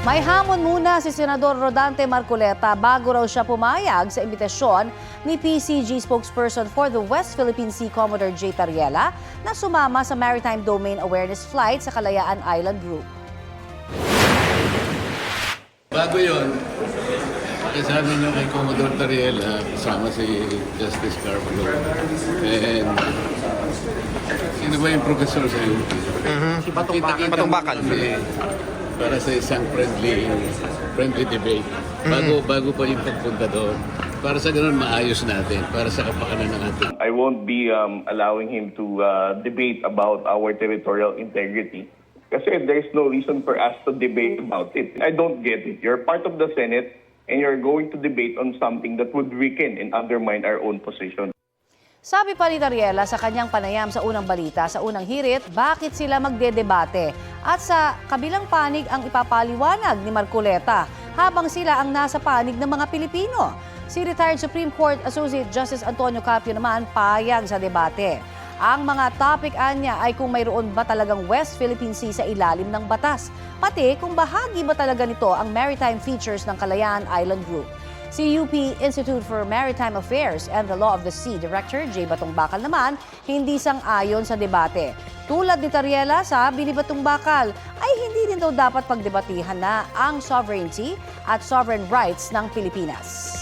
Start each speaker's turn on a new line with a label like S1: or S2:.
S1: May hamon muna si Senador Rodante Marcoleta bago raw siya pumayag sa imbitasyon ni PCG spokesperson for the West Philippine Sea Commodore J. Tariela na sumama sa Maritime Domain Awareness Flight sa Kalayaan Island Group.
S2: Bago yun, pakisabi nyo kay Commodore Tariela, kasama si Justice Scarborough. And sino ba yung professor sa UP?
S3: Si Batong Bakal.
S2: Para sa isang friendly debate. Bago pa yung pagpunta doon. Para sa ganun maayos natin, para sa kapakanan ng ating.
S4: I won't be allowing him to debate about our territorial integrity kasi there's no reason for us to debate about it. I don't get it. You're part of the Senate and you're going to debate on something that would weaken and undermine our own position.
S1: Sabi pa ni Tariela sa kanyang panayam sa unang balita, sa unang hirit, bakit sila magdedebate? At sa kabilang panig ang ipapaliwanag ni Marcoleta habang sila ang nasa panig ng mga Pilipino. Si retired Supreme Court Associate Justice Antonio Carpio naman payag sa debate. Ang mga topic anya ay kung mayroon ba talagang West Philippine Sea sa ilalim ng batas, pati kung bahagi ba talaga nito ang maritime features ng Kalayaan Island Group. Si UP Institute for Maritime Affairs and the Law of the Sea Director J. Batong Bakal naman hindi sang-ayon sa debate. Tulad ni Tariela, sabi ni Batong Bakal ay hindi din daw dapat pagdebatihan na ang sovereignty at sovereign rights ng Pilipinas.